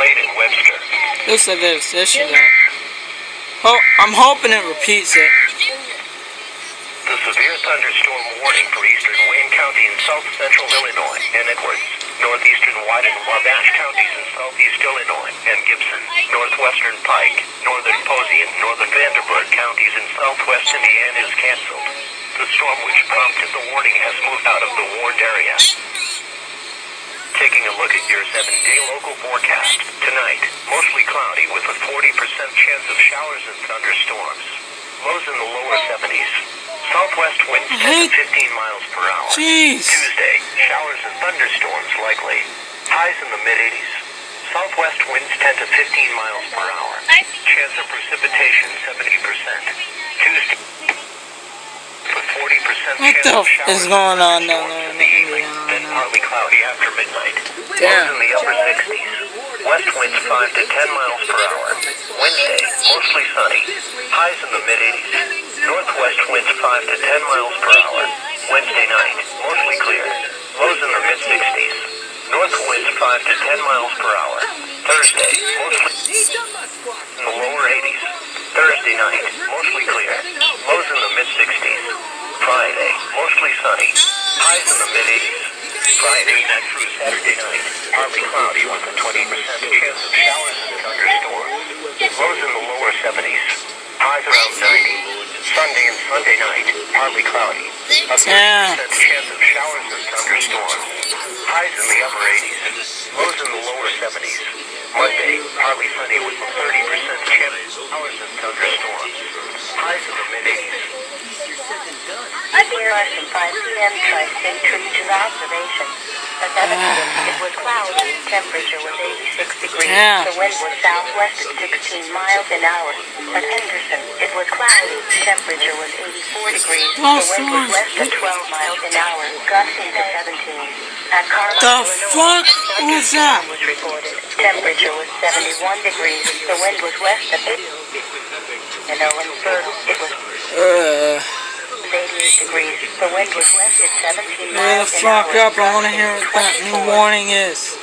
late in Webster. Looks like there's this shit out. Oh, I'm hoping it repeats it. The severe thunderstorm warning for eastern Wayne County and south central Illinois and Edwards, northeastern Wyden and Wabash counties in southeast Illinois and Gibson, northwestern Pike, northern Posey and northern Vanderburgh counties in southwest Indiana is canceled. The storm which prompted the warning has moved out of the warned area. Taking a look at your 7-day local forecast, tonight, mostly cloudy with a 40% chance of showers and thunderstorms. Lows in the lower 70s. Southwest winds 10 to 15 miles per hour. Jeez. Tuesday, showers and thunderstorms likely. Highs in the mid-80s. Southwest winds 10 to 15 miles per hour. Chance of precipitation 70%. Tuesday, with 40% What chance the of showers is going on down and there thunderstorms in the evening, then partly cloudy after midnight. Damn. Lows in the upper 60s. West winds 5 to 10 miles per hour. Wednesday, mostly sunny. Highs in the mid-80s. Northwest winds 5 to 10 miles per hour. Wednesday night, mostly clear. Lows in the mid-60s. North winds 5 to 10 miles per hour. Thursday, mostly in the lower 80s. Thursday night, mostly clear. Lows in the mid-60s. Friday, mostly sunny. Highs in the mid-80s. Friday night through Saturday night, partly cloudy with a 20% chance of showers and thunderstorms. Lows in the lower 70s. Highs around 90. Sunday and Sunday night, partly cloudy. A 30% chance of showers and thunderstorms. Highs in the upper 80s. Lows in the lower 70s. Monday, partly sunny with a 30% chance of showers and thunderstorms. Highs in the mid-80s. Clear from 5 p.m. Tri-State Region observation. At 7 p.m. it was cloudy. Temperature was 86 degrees. The wind was southwest at 16 miles an hour. At Henderson, it was cloudy. Temperature was 84 degrees. The wind was west at 12 miles an hour. Gusting to 17. At Carlisle, the fuck was that? Was reported. Temperature was 71 degrees. The wind was west at 8. In Owensburg, it was 88 degrees. The wind was west at 17 miles an hour. Fuck up, I want to hear what that new warning is.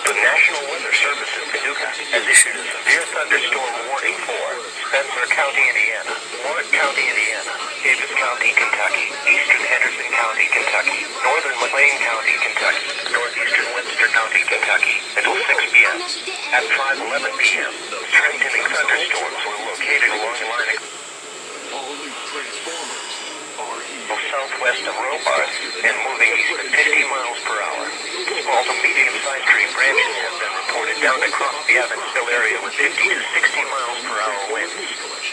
The National Weather Service in Paducah has issued a severe thunderstorm warning for Spencer County, Indiana, Warwick County, Indiana, Daviess County, Kentucky, eastern Henderson County, Kentucky, northern McLean County, Kentucky, northeastern Webster County, Kentucky, until 6 p.m. At 5:11 p.m., strengthening thunderstorms were located along the line of southwest of ROBARDS and moving east at 50 miles per hour. Small to medium-sized tree branches have been reported down across the Evansville area with 50 to 60 miles per hour winds.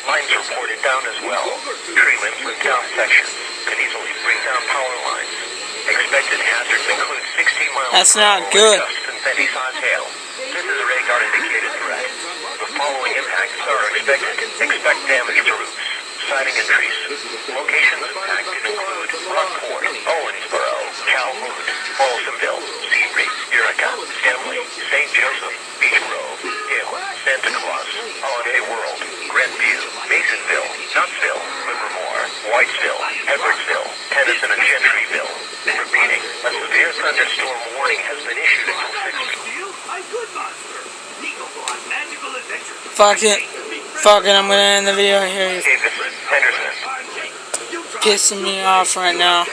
Lines reported down as well. Tree limbs with down sections can easily bring down power lines. Expected hazards include 60 miles That's per not hour good. gusts and penny-sized hail. This is a radar indicated threat. The following impacts are expected. Expect damage to roofs, siding and trees. Locations impacted include Rockport, Owensboro, Calhoun, Folsomville, Seabreeze, Utica, Stanley, St. Joseph, Beach Grove, Hill, Santa Claus, Holiday World, Grandview, Masonville, Nutsville, Livermore, Whitesville, Edwardsville, Tennyson and Gentryville. Repeating, a severe thunderstorm warning has been issued until 6 p.m. Fuck it. Fuck it, I'm gonna end the video here. Daviesss, Henderson. Pissing me off right now.